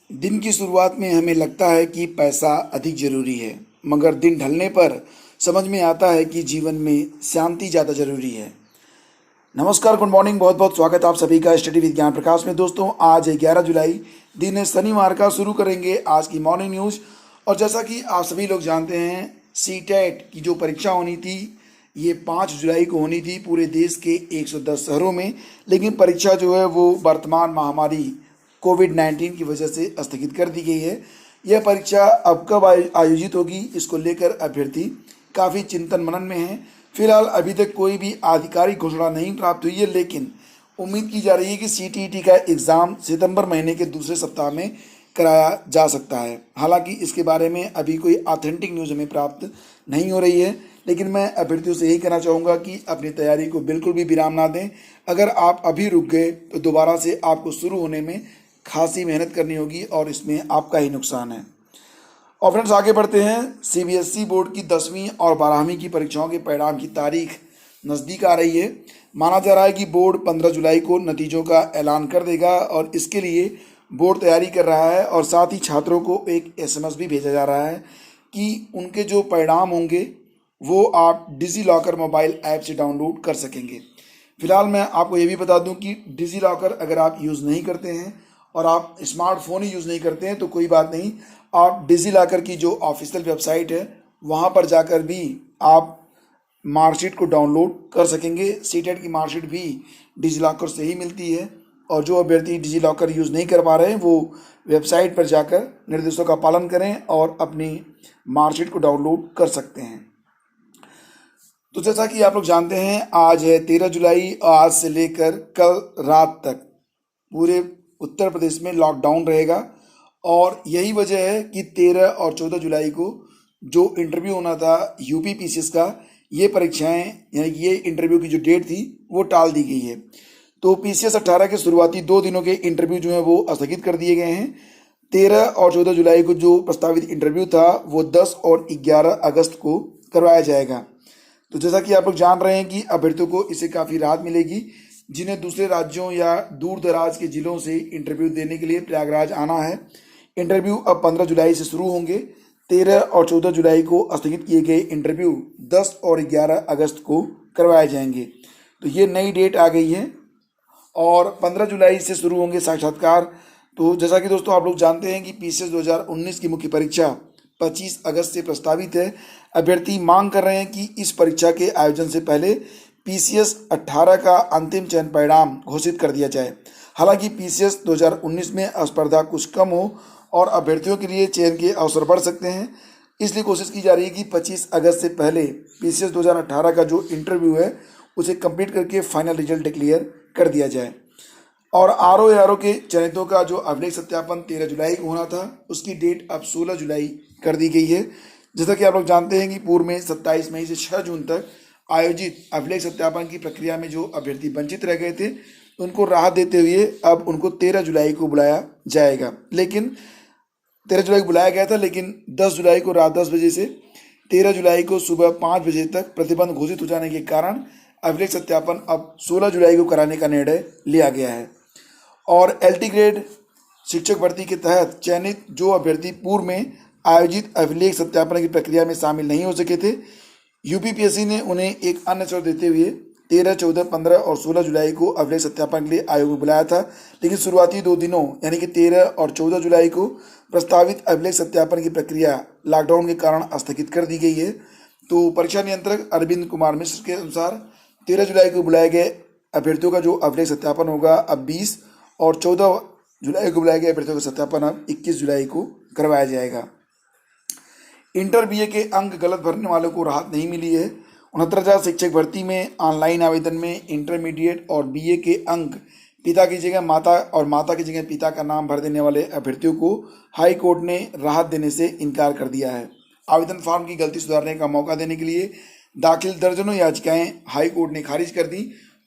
दिन की शुरुआत में हमें लगता है कि पैसा अधिक जरूरी है, मगर दिन ढलने पर समझ में आता है कि जीवन में शांति ज़्यादा जरूरी है। नमस्कार, गुड मॉर्निंग, बहुत बहुत स्वागत है आप सभी का स्टडी विद ज्ञान प्रकाश में। दोस्तों, आज है 11 जुलाई, दिन है शनिवार का। शुरू करेंगे आज की मॉर्निंग न्यूज़। और जैसा कि आप सभी लोग जानते हैं, सी टेट की जो परीक्षा होनी थी ये 5 जुलाई को होनी थी पूरे देश के 110 शहरों में। लेकिन परीक्षा जो है वो वर्तमान महामारी कोविड-19 की वजह से स्थगित कर दी गई है। यह परीक्षा अब कब आयोजित होगी, इसको लेकर अभ्यर्थी काफ़ी चिंतन मनन में हैं। फिलहाल अभी तक कोई भी आधिकारिक घोषणा नहीं प्राप्त हुई है, लेकिन उम्मीद की जा रही है कि सीटीईटी का एग्ज़ाम सितंबर महीने के दूसरे सप्ताह में कराया जा सकता है। हालांकि इसके बारे में अभी कोई ऑथेंटिक न्यूज़ हमें प्राप्त नहीं हो रही है, लेकिन मैं अभ्यर्थियों से यही कहना चाहूँगा कि अपनी तैयारी को बिल्कुल भी विराम ना दें। अगर आप अभी रुक गए तो दोबारा से आपको शुरू होने में खासी मेहनत करनी होगी और इसमें आपका ही नुकसान है। और फ्रेंड्स, आगे बढ़ते हैं। सीबीएसई बोर्ड की 10वीं और 12वीं की परीक्षाओं के परिणाम की तारीख नज़दीक आ रही है। माना जा रहा है कि बोर्ड 15 जुलाई को नतीजों का ऐलान कर देगा और इसके लिए बोर्ड तैयारी कर रहा है। और साथ ही छात्रों को एक एसएमएस भी भेजा जा रहा है कि उनके जो परिणाम होंगे वो आप डिजी लॉकर मोबाइल ऐप से डाउनलोड कर सकेंगे। फिलहाल मैं आपको ये भी बता दूं कि डिजी लॉकर अगर आप यूज़ नहीं करते हैं और आप स्मार्टफोन ही यूज़ नहीं करते हैं तो कोई बात नहीं, आप डिजी लॉकर की जो ऑफिशियल वेबसाइट है वहाँ पर जाकर भी आप मार्कशीट को डाउनलोड कर सकेंगे। सीटेट की मार्कशीट भी डिजी लॉकर से ही मिलती है। और जो अभ्यर्थी डिजी लॉकर यूज़ नहीं कर पा रहे हैं वो वेबसाइट पर जाकर निर्देशों का पालन करें और अपनी मार्कशीट को डाउनलोड कर सकते हैं। तो जैसा कि आप लोग जानते हैं, आज है 13 जुलाई और आज से लेकर कल रात तक पूरे उत्तर प्रदेश में लॉकडाउन रहेगा। और यही वजह है कि 13 और 14 जुलाई को जो इंटरव्यू होना था यूपी पीसीएस का, ये परीक्षाएं यानी कि ये इंटरव्यू की जो डेट थी वो टाल दी गई है। तो पीसीएस 18 के शुरुआती 2 दिनों के इंटरव्यू जो है वो स्थगित कर दिए गए हैं। 13 और 14 जुलाई को जो प्रस्तावित इंटरव्यू था वो 10 और 11 अगस्त को करवाया जाएगा। तो जैसा कि आप लोग जान रहे हैं कि अभ्यर्थियों को इससे काफ़ी राहत मिलेगी जिन्हें दूसरे राज्यों या दूर दराज के ज़िलों से इंटरव्यू देने के लिए प्रयागराज आना है। इंटरव्यू अब 15 जुलाई से शुरू होंगे। 13 और 14 जुलाई को स्थगित किए गए इंटरव्यू 10 और 11 अगस्त को करवाए जाएंगे। तो ये नई डेट आ गई है और 15 जुलाई से शुरू होंगे साक्षात्कार। तो जैसा कि दोस्तों आप लोग जानते हैं कि पीसीएस 2019 की मुख्य परीक्षा 25 अगस्त से प्रस्तावित है। अभ्यर्थी मांग कर रहे हैं कि इस परीक्षा के आयोजन से पहले पीसीएस 18 का अंतिम चयन परिणाम घोषित कर दिया जाए। हालांकि पीसीएस 2019 में स्पर्धा कुछ कम हो और अभ्यर्थियों के लिए चयन के अवसर बढ़ सकते हैं, इसलिए कोशिश की जा रही है कि 25 अगस्त से पहले पीसीएस 2018 का जो इंटरव्यू है उसे कंप्लीट करके फाइनल रिजल्ट डिक्लेयर कर दिया जाए। और आरओ के चयनितों का जो अभिलेख सत्यापन 13 जुलाई को होना था उसकी डेट अब 16 जुलाई कर दी गई है। जैसा कि आप लोग जानते हैं कि पूर्व में 27 मई से 6 जून तक आयोजित अभिलेख सत्यापन की प्रक्रिया में जो अभ्यर्थी वंचित रह गए थे उनको राहत देते हुए अब उनको 13 जुलाई को बुलाया जाएगा। लेकिन 13 जुलाई को बुलाया गया था, लेकिन 10 जुलाई को रात 10 बजे से 13 जुलाई को सुबह 5 बजे तक प्रतिबंध घोषित हो जाने के कारण अभिलेख सत्यापन अब 16 जुलाई को कराने का निर्णय लिया गया है। और एलटी ग्रेड शिक्षक भर्ती के तहत चयनित जो अभ्यर्थी पूर्व में आयोजित अभिलेख सत्यापन की प्रक्रिया में शामिल नहीं हो सके थे, यूपीपीएससी ने उन्हें एक अन्य अवसर देते हुए 13, 14, 15 और 16 जुलाई को अभिलेख सत्यापन के लिए आयोग में बुलाया था। लेकिन शुरुआती 2 दिनों यानी कि 13 और 14 जुलाई को प्रस्तावित अभिलेख सत्यापन की प्रक्रिया लॉकडाउन के कारण स्थगित कर दी गई है। तो परीक्षा नियंत्रक अरविंद कुमार मिश्र के अनुसार 13 जुलाई को बुलाए गए अभ्यर्थियों का जो अभिलेख सत्यापन होगा अब 20 और 14 जुलाई को बुलाए गए अभ्यर्थियों का सत्यापन अब 21 जुलाई को करवाया जाएगा। इंटर बीए के अंक गलत भरने वालों को राहत नहीं मिली है। 69,000 शिक्षक भर्ती में ऑनलाइन आवेदन में इंटरमीडिएट और बीए के अंक पिता की जगह माता और माता की जगह पिता का नाम भर देने वाले अभ्यर्थियों को हाई कोर्ट ने राहत देने से इनकार कर दिया है। आवेदन फॉर्म की गलती सुधारने का मौका देने के लिए दाखिल दर्जनों याचिकाएं हाई कोर्ट ने खारिज कर दी।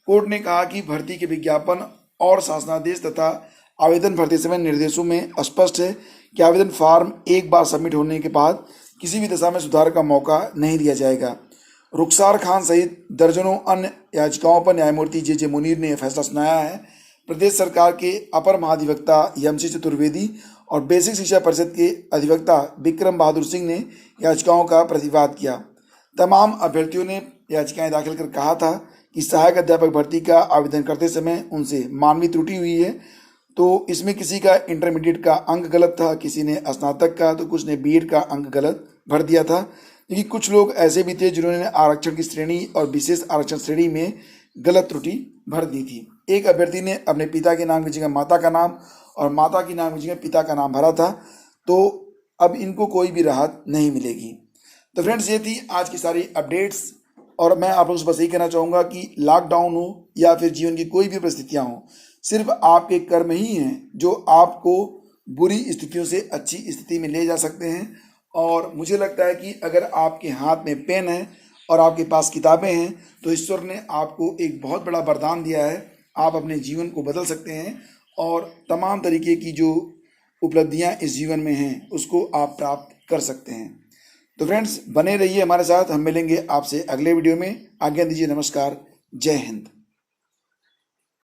कोर्ट ने कहा कि भर्ती के विज्ञापन और शासनादेश तथा आवेदन भरते समय निर्देशों में स्पष्ट है कि आवेदन फॉर्म एक बार सबमिट होने के बाद किसी भी दशा में सुधार का मौका नहीं दिया जाएगा। रुखसार खान सहित दर्जनों अन्य याचिकाओं पर न्यायमूर्ति जे मुनीर ने फैसला सुनाया है। प्रदेश सरकार के अपर महाधिवक्ता यमसी चतुर्वेदी और बेसिक शिक्षा परिषद के अधिवक्ता विक्रम बहादुर सिंह ने याचिकाओं का प्रतिवाद किया। तमाम अभ्यर्थियों ने याचिकाएं दाखिल कर कहा था कि सहायक अध्यापक भर्ती का आवेदन करते समय उनसे मानवीय त्रुटि हुई है। तो इसमें किसी का इंटरमीडिएट का अंक गलत था, किसी ने स्नातक का, तो कुछ ने बीएड का अंक गलत भर दिया था। क्योंकि कुछ लोग ऐसे भी थे जिन्होंने आरक्षण की श्रेणी और विशेष आरक्षण श्रेणी में गलत त्रुटि भर दी थी। एक अभ्यर्थी ने अपने पिता के नाम की जगह माता का नाम और माता की नाम की जगह पिता का नाम भरा था, तो अब इनको कोई भी राहत नहीं मिलेगी। तो फ्रेंड्स, ये थी आज की सारी अपडेट्स और मैं आप लोगों से बस यही कहना चाहूँगा कि लॉकडाउन हो या फिर जीवन की कोई भी परिस्थितियाँ हों, सिर्फ आपके कर्म ही हैं जो आपको बुरी स्थितियों से अच्छी स्थिति में ले जा सकते हैं। और मुझे लगता है कि अगर आपके हाथ में पेन है और आपके पास किताबें हैं तो ईश्वर ने आपको एक बहुत बड़ा वरदान दिया है। आप अपने जीवन को बदल सकते हैं और तमाम तरीके की जो उपलब्धियां इस जीवन में हैं उसको आप प्राप्त कर सकते हैं। तो फ्रेंड्स, बने रहिए हमारे साथ। हम मिलेंगे आपसे अगले वीडियो में। आज्ञा दीजिए। नमस्कार। जय हिंद।